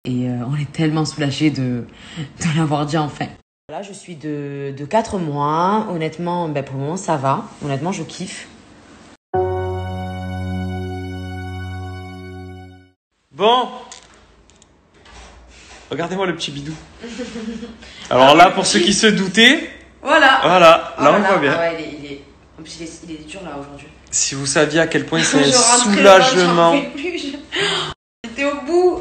et on est tellement soulagés de l'avoir dit enfin. Là, je suis de 4 mois. Honnêtement, pour le moment, ça va. Honnêtement, je kiffe. Bon, regardez-moi le petit bidou. Alors là, pour ceux qui se doutaient, voilà, là on voit bien. Ah ouais, en plus, il est dur là aujourd'hui. Si vous saviez à quel point c'est un soulagement. J'étais au bout,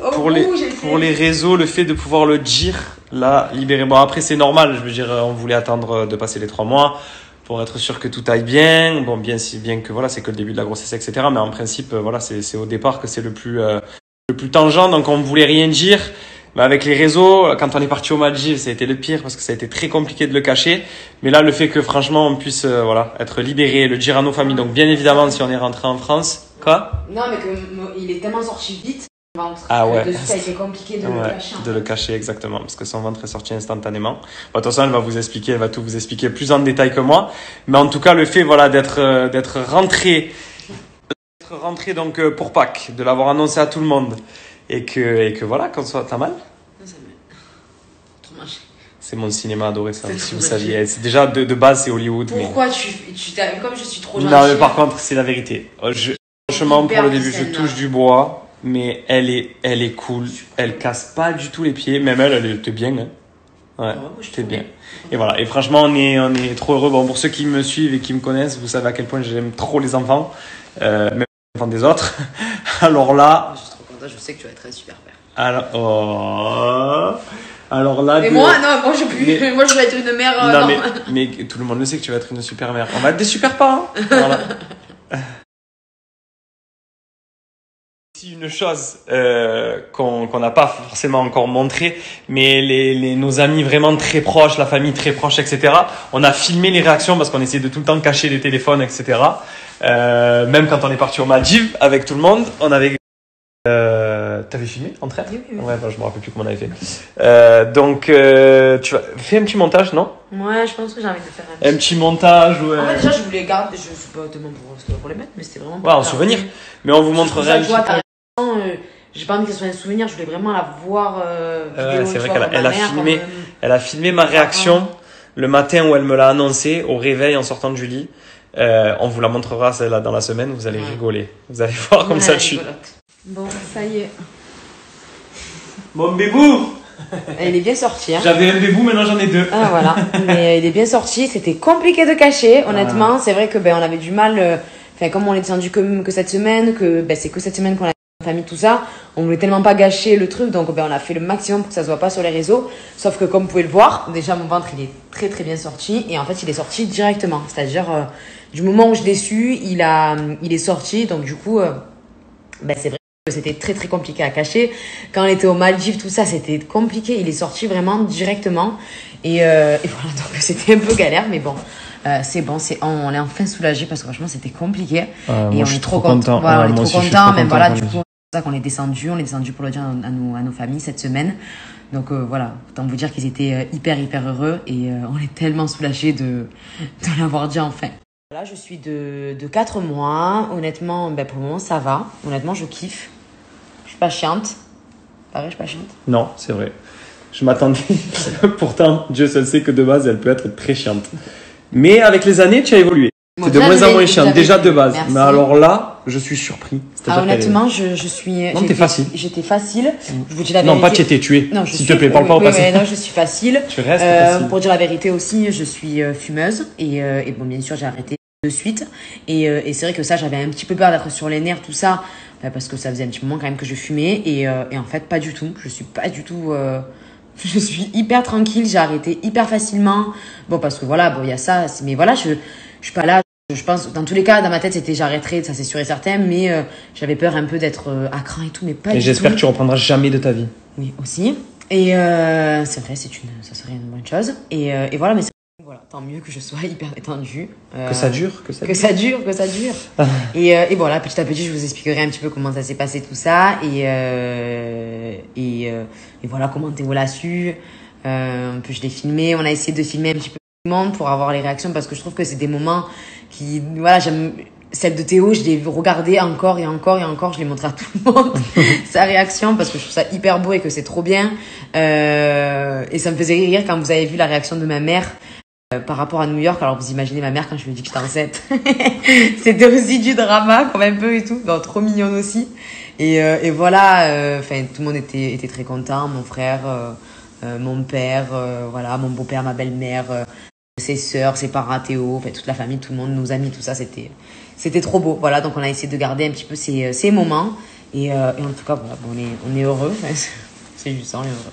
pour les réseaux, le fait de pouvoir le dire, là, libéré. Bon, après, c'est normal, je veux dire, on voulait attendre de passer les 3 mois pour être sûr que tout aille bien. Bon, bien que voilà, c'est que le début de la grossesse, etc. Mais en principe, voilà, c'est au départ que c'est le plus tangent, donc on ne voulait rien dire. Mais avec les réseaux, quand on est parti aux Maldives, ça a été le pire parce que ça a été très compliqué de le cacher. Mais là, le fait que franchement, on puisse être libéré, le dire à nos familles. Donc bien évidemment, si on est rentré en France, quoi ? Non, mais il est tellement sorti vite. Ah ouais. Ça a été compliqué de le cacher. De le cacher, exactement, parce que son ventre est sorti instantanément. Bon, de toute façon, elle va tout vous expliquer plus en détail que moi. Mais en tout cas, le fait d'être rentré donc pour Pâques, de l'avoir annoncé à tout le monde. Et que voilà, qu'on soit... T'as mal ? Non, ça me... Trop mâché. C'est mon cinéma adoré, ça, si vous saviez. C'est déjà, de base, c'est Hollywood. Pourquoi tu t'as... Comme je suis trop gentille. Non, mais par contre, c'est la vérité. Franchement, pour le début, je touche du bois, mais elle est cool. Elle casse pas du tout les pieds. Même elle était bien, hein. Ouais, c'était bien. Et voilà. Et franchement, on est trop heureux. Bon, pour ceux qui me suivent et qui me connaissent, vous savez à quel point j'aime trop les enfants. Même les enfants des autres. Alors là... Je sais que tu vas être un super père. Alors là... Mais moi, non, moi je vais être une mère... mais tout le monde le sait que tu vas être une super mère. On va être des super parents. Voilà. Ici, une chose qu'on n'a pas forcément encore montré, mais nos amis vraiment très proches, la famille très proche, etc. On a filmé les réactions parce qu'on essaie de tout le temps cacher les téléphones, etc. Même quand on est parti aux Maldives avec tout le monde, on avait... T'avais filmé en train ? Oui. Ouais, je me rappelle plus comment on avait fait. Donc, tu vas faire un petit montage, non ? Ouais, je pense que j'ai envie de faire un petit montage. Ouais. En fait, déjà, je voulais garder, je sais pas tellement pour les mettre, mais c'était vraiment. Ouais, en souvenir. Mais on vous montrerait un petit peu. J'ai pas envie que ce soit un souvenir, je voulais vraiment la voir. C'est vrai qu'elle a filmé ma réaction le matin où elle me l'a annoncé au réveil en sortant du lit. On vous la montrera celle-là dans la semaine, vous allez rigoler. Vous allez voir comme ça dessus. Bon, ça y est. Mon bébou. Il est bien sorti. Hein. J'avais un bébou, maintenant j'en ai 2. Ah voilà, mais il est bien sorti. C'était compliqué de cacher, honnêtement. C'est vrai que on avait du mal. Comme on est descendu que cette semaine, que c'est que cette semaine qu'on a en famille, tout ça. On voulait tellement pas gâcher le truc, donc on a fait le maximum pour que ça se voit pas sur les réseaux. Sauf que comme vous pouvez le voir, déjà mon ventre il est très très bien sorti et en fait il est sorti directement. C'est-à-dire du moment où je l'ai su, il est sorti. Donc du coup, c'est vrai. C'était très très compliqué à cacher. Quand on était aux Maldives, tout ça, c'était compliqué. Il est sorti vraiment directement. Et voilà, donc c'était un peu galère, mais bon, c'est bon. On est enfin soulagés parce que franchement, c'était compliqué. Et moi, je suis trop content. Voilà, on est trop content. Même voilà, du coup, c'est pour ça qu'on est descendu. On est descendu pour le dire à nos familles cette semaine. Donc voilà, autant vous dire qu'ils étaient hyper heureux et on est tellement soulagés de l'avoir dit enfin. Là, je suis de 4 mois. Honnêtement, pour le moment, ça va. Honnêtement, je kiffe. Je suis pas chiante. Pareil, je suis pas chiante. Non, c'est vrai. Je m'attendais. Pourtant, Dieu seul sait que de base, elle peut être très chiante. Mais avec les années, tu as évolué. C'est de moins en moins chiante, déjà de base. Merci. Mais alors là, je suis surpris. Honnêtement, je suis... Non, t'es facile. J'étais facile. Je vous dis la vérité. Non, pas t'étais, tu es. Non, s'il te plaît, parle pas au passé. Non, je suis facile. Tu restes facile. Pour dire la vérité aussi, je suis fumeuse. Et bon, bien sûr, j'ai arrêté de suite. Et c'est vrai que ça, j'avais un petit peu peur d'être sur les nerfs, tout ça. Parce que ça faisait un petit moment quand même que je fumais. Et en fait, pas du tout. Je suis pas du tout... Je suis hyper tranquille. J'ai arrêté hyper facilement. Bon, parce que voilà, il y a ça. Mais voilà, je suis pas là. Je pense, dans tous les cas, dans ma tête, c'était j'arrêterai, ça c'est sûr et certain, mais j'avais peur un peu d'être à cran et tout, mais pas du tout. Et j'espère que tu reprendras jamais de ta vie. Oui, aussi. Et c'est vrai, ça serait une bonne chose. Et voilà, mais voilà, tant mieux que je sois hyper détendue. Que ça dure, que ça dure. Et voilà, petit à petit, je vous expliquerai un petit peu comment ça s'est passé tout ça. Et voilà, comment Théo l'a su. Un peu, je l'ai filmé. On a essayé de filmer un petit peu tout le monde pour avoir les réactions parce que je trouve que c'est des moments qui, voilà, Celle de Théo, je l'ai regardée encore et encore et encore. Je l'ai montré à tout le monde, sa réaction, parce que je trouve ça hyper beau et que c'est trop bien. Et ça me faisait rire quand vous avez vu la réaction de ma mère par rapport à New York. Alors vous imaginez ma mère quand je lui ai dit que j'étais enceinte. C'était aussi du drama, comme un peu et tout. Donc, trop mignonne aussi. Et voilà, enfin tout le monde était très content. Mon frère, mon père, voilà, mon beau-père, ma belle-mère, ses sœurs, ses parents, Théo, enfin toute la famille, tout le monde, nos amis, tout ça, c'était trop beau. Voilà, donc on a essayé de garder un petit peu ces moments. Et en tout cas, voilà, bon, on est heureux. C'est juste ça, on est heureux.